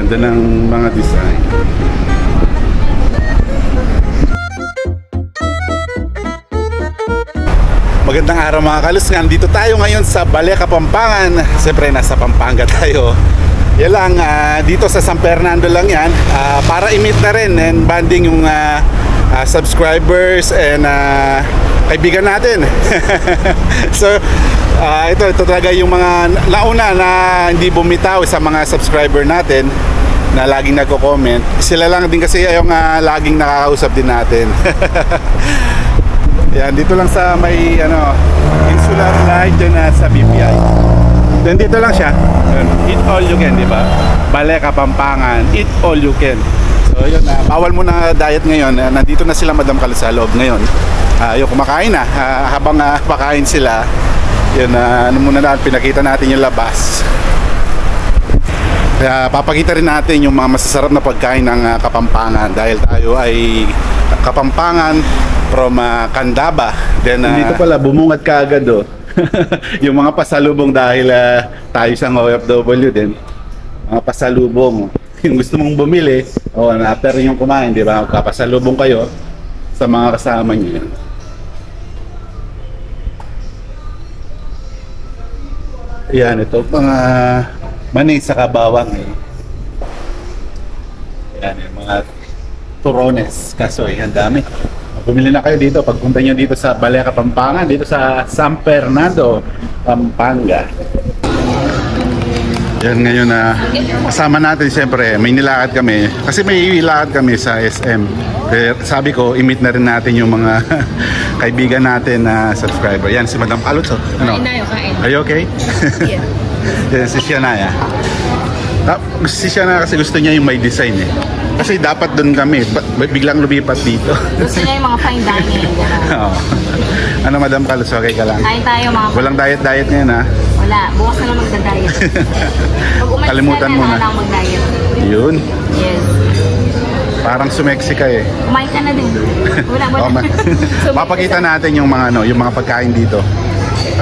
Ganda ng mga design. Magandang araw mga kalus. Dito tayo ngayon sa Balea, Kapampangan. Siyempre nasa Pampanga tayo. Yan lang, dito sa San Fernando lang yan, para i-meet na rin and banding yung subscribers and kaibigan natin. So ito talaga yung mga nauna na hindi bumitaw sa mga subscriber natin na laging nagko-comment. Sila lang din kasi yung laging nakakausap din natin. Yan, dito lang sa may Insular Light dyan sa BPI. Then dito lang siya. Eat all you can, di ba? Balea, Kapampangan, eat all you can. So yun, bawal muna diet ngayon. Nandito na sila Madam Kalu sa loob ngayon. Yung kumakain na, habang pakain sila, yun, muna na, pinakita natin yung labas. Kaya papakita rin natin yung mga masasarap na pagkain ng Kapampangan dahil tayo ay Kapampangan from Candaba. Then dito pala bumungad kaagad yung mga pasalubong dahil tayo isang OFW din. Mga pasalubong. Yung gusto mong bumili, after yung kumain, di ba? Kapasalubong kayo sa mga kasama niyo. Yan, ito mga manis sa kabawang Yan, yung mga turones. Kaso ang dami. Bumili na kayo dito pagpunta nyo dito sa Balea, Kapampangan, dito sa San Fernando, Pampanga. Yan ngayon kasama natin siyempre, may nilakad kami. Kasi may nilakad kami sa SM. Kaya sabi ko, i-meet na rin natin yung mga kaibigan natin na subscriber. Yan si Madam Kalutz. Ano? Are you okay? Yeah. Yan si Sianaya. Si Sianaya kasi gusto niya yung may design Kasi dapat doon kami, biglang lumipat dito. Gusto niya yung mga fine dining. Ano Madam Kalutz, okay ka lang? Kain tayo mga walang diet ngayon Wala, bukas na lang magda-diet. Kalimutan mo na. Mag-diet. Yun. Yes. Parang sumeksi ka Kumain ka na din. Wala. Papakita natin yung mga yung mga pagkain dito.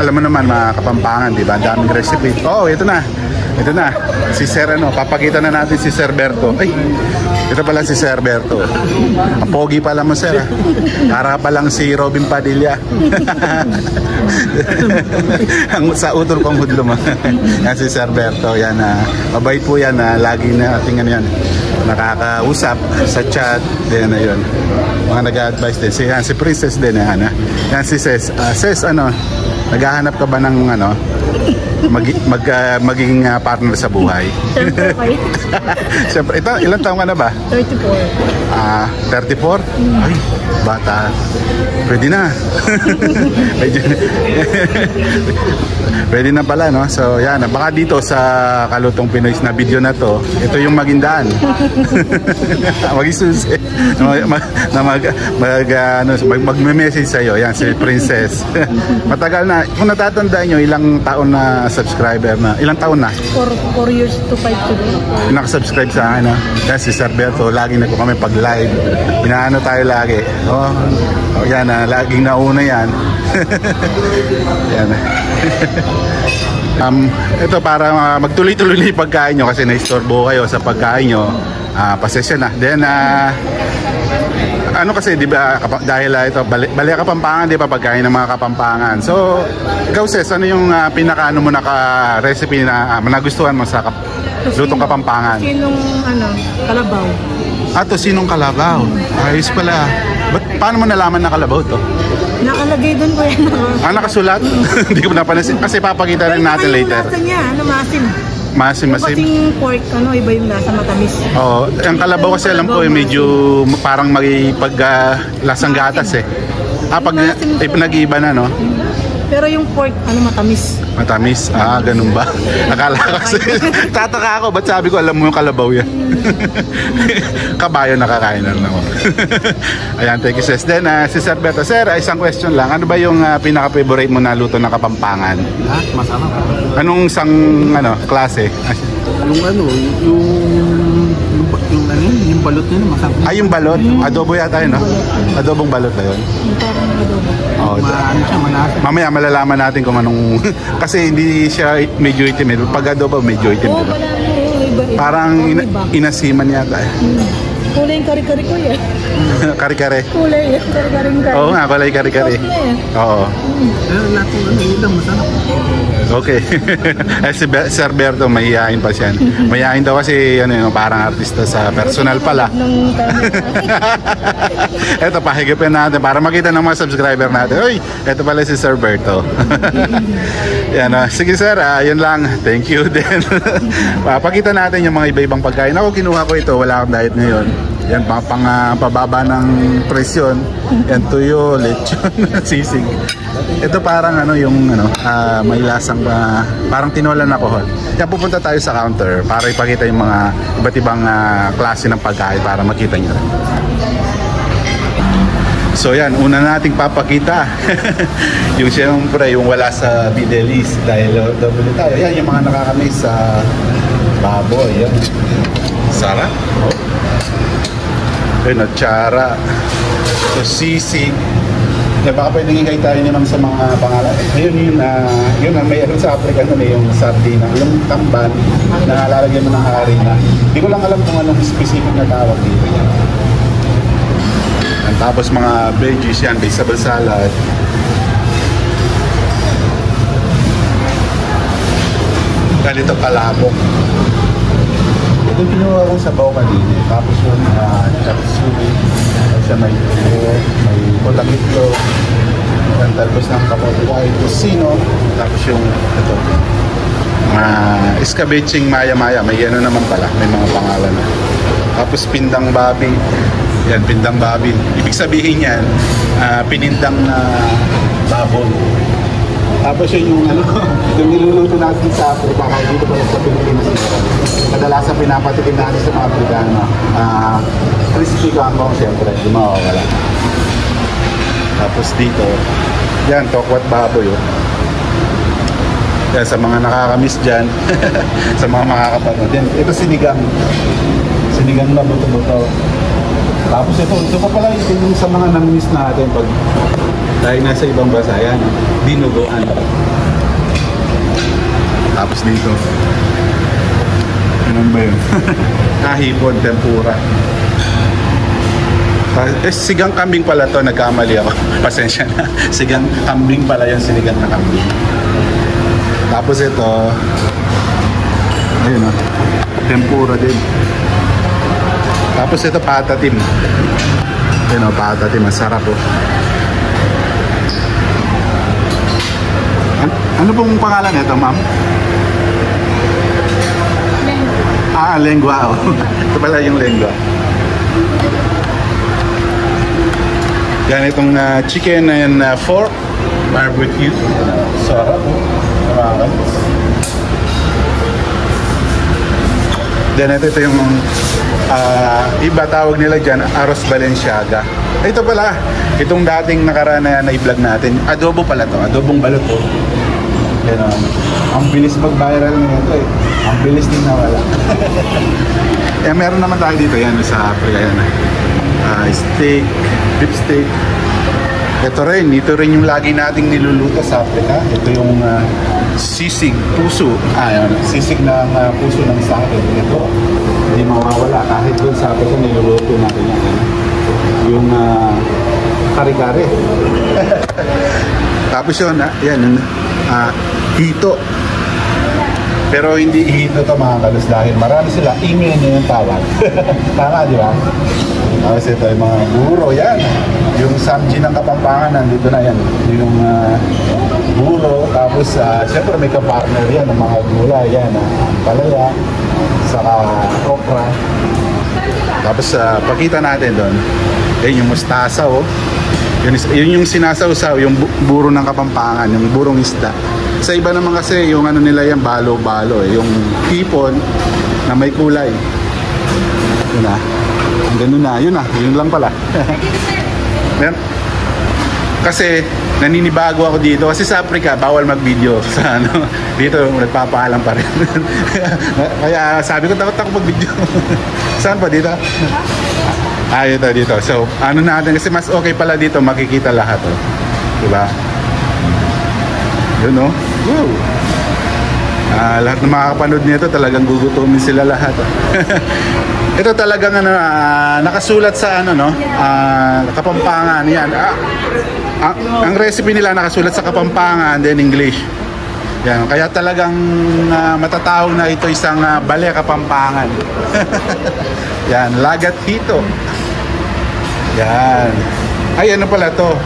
Alam mo naman mga Kapampangan, di ba? Ang daming recipe. Ito na. Ito na. Si Sir papakita na natin si Sir Berto. Ay, ito pala si Sir Berto. Ang pogi pala mo, Sir. Para pa lang si Robin Padilla. Sa utol kong hudlo mo. Yan si Sir Berto. Yan, mabait po yan. Lagi na ating nakakausap sa chat. Yan, ayun. Mga nag-a-advise din. Si Princess din. Yan si Ses. Ses, naghahanap ka ba ng maging partner sa buhay? Siyempre, ilang taong ka na ba? 34. 34? Ay, bata. Pwede na. Pwede na pala, no? So, yan. Baka dito sa Kalutong Pinoy na video na to, ito yung magindaan. Mag-isusi. Mag-message sa'yo. Yan, si Princess. Matagal na. Kung natatandaan nyo, ilang taon na subscriber na? Ilang taon na? 4 years to 5 to be. Nakasubscribe sa akin, Yan, si Sir Berto. Lagi na po kami pag-live. Inaano tayo lagi. Yan, laging nauna yan. Yan. Ito para magtuloy-tuloy na yung pagkain nyo kasi naistorbo kayo sa pagkain nyo. Pasensya na. Then, kasi di ba dahil ito Balea, Kapampangan, di ba pagkain ng mga Kapampangan. So ikaw Ses, ano yung pinakaano mo recipe na nagustuhan mo sa lutong Kapampangan? Sinong kalabaw. Sinong kalabaw. Ayos pala. Paano mo nalaman na kalabaw to? Nakalagay doon po yan. Nakasulat? Hindi ko napansin kasi papakita rin natin later. Lasa niya, maasim. Masim. Kasing pork, iba yung lasa, matamis. Ang kalabaw kasi alam ko medyo parang lasang gatas pag nag-iiba na, no? Pero yung pork, matamis. Matamis? Ganun ba? Akala kasi, tataka ako, ba't sabi ko alam mo yung kalabaw yan? Kabayo nakakain na naman. Ayan, thank you Ses. Then, si Sir Berto. Sir, isang question lang. Ano ba yung pinaka-favorite mo na luto ng Kapampangan? Masarap. Anong klase? Yung balot niya masarap. Yung balot? Adobo yata yun, no? Adobong balot na yun? Parang adobo. Mamaya malalaman natin kung anong kasi hindi siya medyo itim. Pag adobo medyo itim, diba? Parang inasiman yata eh. Kulay yung kari-kari ko yan. Kare-kare. Kulay yung kari-karing kari. Oo nga, kulay kare-kare. Sauce niya eh. Oo. Pero lahat ng ano, yun lang masarap. Okay. Eh si Sir Berto, mahihain pa siya. Mahihain daw kasi ano, yun, parang artista sa personal pala. Nung camera. Eto, pahigipin natin para makita ng mga subscriber natin. Uy, eto pala si Sir Berto. Yan, sige sir, yun lang. Thank you din. Pakita natin yung mga iba-ibang pagkain. Ako, kinuha ko ito. Wala akong diet ngayon. Yan, pababa ng presyon. Yan, tuyo, lechon, sisig. Ito parang ano yung ano, may lasang parang tinola na alcohol. Kaya pupunta tayo sa counter para ipakita yung mga iba't ibang klase ng pagkain para makita nyo rin. So yan, una nating papakita yung siyempre yung wala sa Fidelis dahil double tayo. Yan yung mga nakakamiss sa baboy. Yan. Sarap. Oh. Ayun, tsara. So sisig. Yeah, baka pwedeng hingay tayo naman sa mga pangalan. Ayun yun ang mayroon sa Africa nun yung sardina, yung tamban na lalagyan mo ng harina. Hindi ko lang alam kung anong specific na tawag dito. And tapos mga veggies yan, vegetable salad. Ganito palabok. Ito pinuha kong sabaw kanina. Tapos yung chop suey. Siya may tuyo, may pulang itlog. Tapos ng kamote white tocino. Tapos yung ito. Escabeching maya-maya. May ano naman pala. May mga pangalan na. Tapos pindang babi. Yan, pindang babi. Ibig sabihin yan, pinindang na baboy. Tapos yun yung ano, yung niluluto natin sa Africa, kahit dito pala sa Pilipinas. Kadalasan pinapatikin natin sa mga Africano. Crispy kangkong, siyempre, hindi mawawala. Tapos dito, yan, tokwat baboy. Oh. Yan, sa mga nakakamiss dyan, sa mga makakapanood. Yan, ito sinigang. Sinigang na buto-buto. Tapos ito pa pala yung sa mga namimiss natin pag dahil nasa ibang bansa, yan, dinuguan. Tapos dito, ano ba yun? Hipon, tempura. Sigang kambing pala to, nagkamali ako. Pasensya na. Sigang kambing pala yung sinigang na kambing. Tapos ito, ayun o, tempura din. Tapos ito patatim. Ayun o, patatim, masarap o. Ano pong pangalan nito, ma'am? Lengua. Oh. Ito pala yung lengua. Yan itong chicken and pork barbecue. Sarap. Then ito yung iba tawag nila dyan, arroz Balenciaga. Ito pala, itong dating nakaraan na i-vlog natin. Adobo pala to, adobong balot to. Yan, ang bilis mag-viral nito eh. Ang bilis din nawala. Eh, meron naman tayo dito yan sa Africa yan. Steak, beef steak. Ito rin yung lagi nating niluluto sa Africa. Ito yung sisig, puso. Yan, sisig ng puso ng sakit. Ito, hindi mawawala. Kahit doon sa Africa niluluto natin yan. Yung kare-kare. Tapos yun, yan, hito. Pero hindi hito to mga kalos dahil marami sila email nyo yung tawag. Tama, di ba? Tapos ito yung mga buro, yan. Yung samji ng Kapampangan, nandito na yan. Yung buro, tapos siyempre may kapartner yan, ng mga gulay, yan. Palaya, saka okra. Tapos pakita natin doon. Yan yung mustasa, oh. Yun yung sinasaw-saw, yung buro ng Kapampangan, yung burong isda. Sa iba naman kasi, yung ano nila yan, balo-balo eh. Yung hipon na may kulay. Yun na. Ganun na. Yun lang pala. Kasi, naninibago ako dito. Kasi sa Africa, bawal mag-video. Sa ano, dito, nagpapaalam pa rin. Kaya sabi ko, takot ako mag-video. Saan pa dito? Dito. So, ano natin, kasi mas okay pala dito, makikita lahat. Oh. Diba? Yun, no? Woo! Lahat ng makakapanood nito talagang gugutumin sila lahat. Ito talagang nakasulat sa Kapampangan yan. Ang recipe nila nakasulat sa Kapampangan then English. Yan, kaya talagang matatawag na ito isang Balea Kapampangan. Yan, lagat hito. Yan. Ay, ano pala to?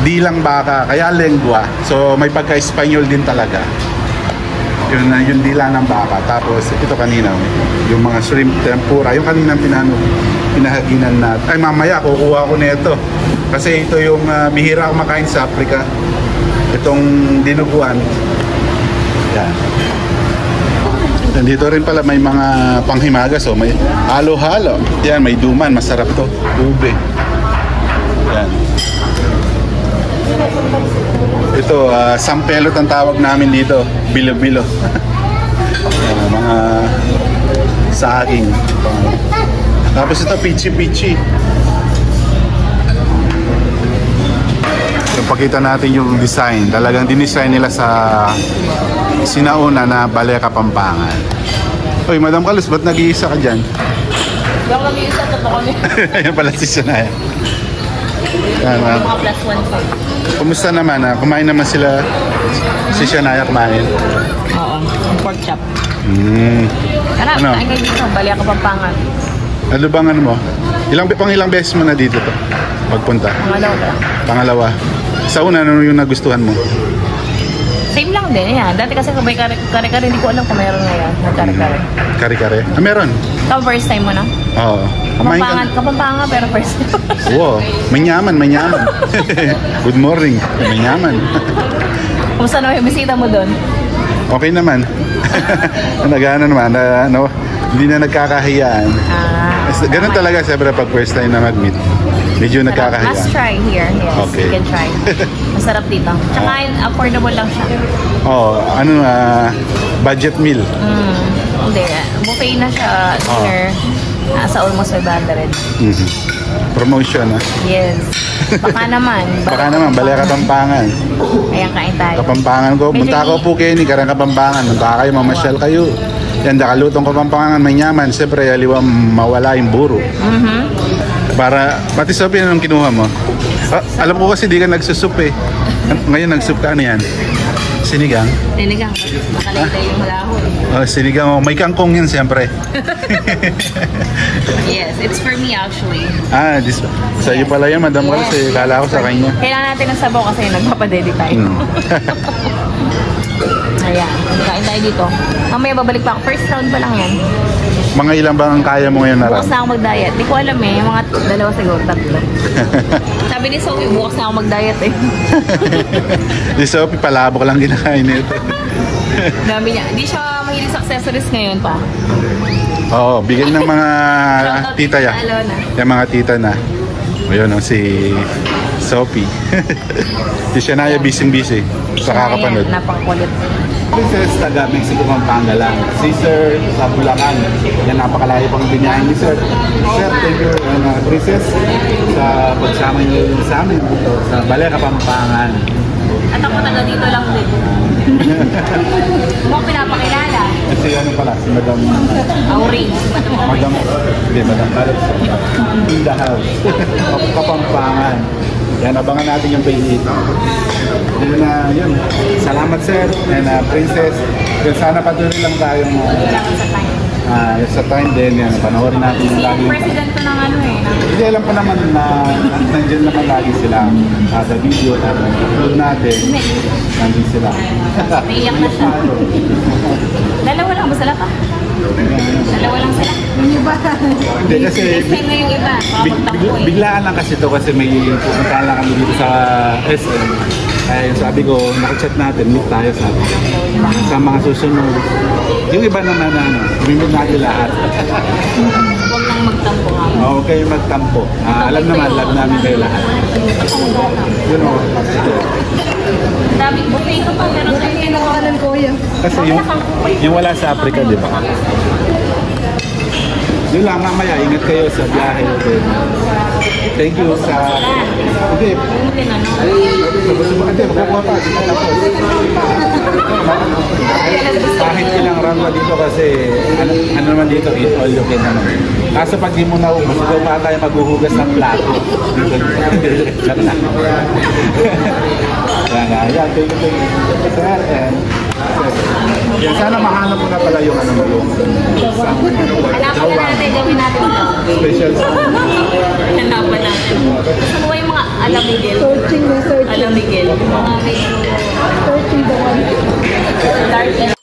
Dilang baka, kaya lengua. So may pagka-Espanyol din talaga. Yung dila ng baka. Tapos ito kanina, yung mga shrimp tempura. Yung kaninang pinahaginan natin. Ay, mamaya kukuha ko nito. Kasi ito yung bihira akong makain sa Africa. Itong dinuguan. Yan. Dito rin pala may mga panghimagas. So may halo-halo. Yan, may duman. Masarap to. Ube. Yan. Ito, sampelot ang tawag namin dito. Bilo-bilo. Mga saging. Tapos ito, pichi-pichi. So, pakita natin yung design. Talagang dinesign nila sa sinauna na Balea Kapampangan. Uy, Madam Carlos, ba't nag-iisa ka dyan? Hindi ako nag-iisa, totoo kami. Ayan pala si Shania. Mga plus 1 pa. Kumusta naman? Kumain naman sila. Si Shania kumain. Oo, pork chop. Ano? Kain kayo dito, Balea Kapampangan. Ano bang ano mo? Ilang beses mo na dito to? Pagpunta? Pangalawa. Sa una, ano yung nagustuhan mo? Same lang din, yan. Dati kasi kabay kare-kare, hindi ko alam kung meron ngayon. Kare-kare. Kare-kare? Meron. Ikaw, first time mo na? Oo. Kumain ka. Kapampangan, pero first time. Wow, manyaman. Good morning. Manyaman. Kumusta naman yung bisita mo doon? Okay naman. Nagana naman. Hindi na nagkakahiyaan. Ganun talaga siyempre pag first time na mag-meet. Medyo nagkakahiyaan. Must try here. Yes, okay. You can try. Masarap dito. Tsaka affordable lang siya. Budget meal. Hindi. Buffet na siya. Dinner. Nasa almost 500. Promotion Yes. Baka naman. Balea Kapampangan. Ayan, kain tayo. Kapampangan ko. Punta ako po kayo ni Karang Kapampangan. Punta kayo, mamasyal kayo. Yan, nakalutong Kapampangan, manyaman. Siyempre, aliwa mawala yung buro. Para, pati Sophie, anong kinuha mo? Alam ko kasi di ka nagsusup eh. Ngayon nagsup ka, ano yan? Sinigang? Sinigang. Makalita yung malahon. Sinigang. May kangkong yan siyempre. Yes, it's for me actually. Sa iyo pala yan, Madam Carlos. Kala ko sa kanya. Kailangan natin ng sabaw kasi nagpapadedi tayo. Ayan, kain tayo dito. Mamaya babalik pa ako. First round pa lang yan. Mga ilan bang ang kaya mo ngayon na Bukas na ako mag-diet. Di ko alam eh. Mga 2 siguro, 3. Sabi ni Sophie, bukas na ako mag-diet eh. Di Sophie, palabok lang ginakain nito. Dami niya. Di siya mahilig sa accessories ngayon pa. Oo, bigyan ng mga tita ya. Yung mga tita na. Ayun, si Sophie. Si Shania busy sa kakapanood. Napakakulit. Princess, taga Mexico, Pampanga lang. Si Sir, sa Bulacan. Yan, napakalayo pang binayan ni Sir. Sir, thank you, Princess, sa pagsama niyo sa amin dito sa Balea Kapampangan. At ako taga dito lang din. Mo pinapakilala. Kasi ano pala, si Madam Auring. Madam Carlos. In the house. Kapampangan. Yan, abangan natin yung page dito. Yun. Salamat, Sir. And Princess. Sana patuloy lang tayong sa time din. Yan, panoorin natin yung lagi. Si president ko ng ano eh. Hindi, alam pa naman na nandiyan naman lagi sila sa video at upload natin. Nandun sila. Naiyak na siya. Dalawa lang ba sila pa? Dalawa lang sila. Hindi kasi Next na yung iba. biglaan lang kasi to kasi may pupunta lang kami dito sa SM. Ay sabi ko, nakachat natin, meet tayo sa mga susunod. Yung iba naman meet natin lahat. Huwag nang magtampo nga. Huwag kayo magtampo. Alam naman, love namin kayo lahat. Yun o. Daming buffet ko pa, pero sa inyo nakukanan ko yan. Kasi yung wala sa Africa, di ba? Yun lang, mamaya, ingat kayo sa biyahe. Thank you sa... Hindi. Hindi na, no? Hindi, magkukuha pa. Di pa tapos. Kahit ilang round pa dito kasi ano naman dito, eat all you can naman. Kaso pag di mo naubos, ikaw pa tayo maghuhugas ng plato. Diretso na. Yan, thank you, sir. And yan, sana mahanap mo na pala yung ano mo yung Hanapan na natin, gawin natin ito. special sound. Hanapan natin. Gusto mo ba yung mga alamigil? Searching na searching. Alamigil. Yung mga medyo Searching the one. dark and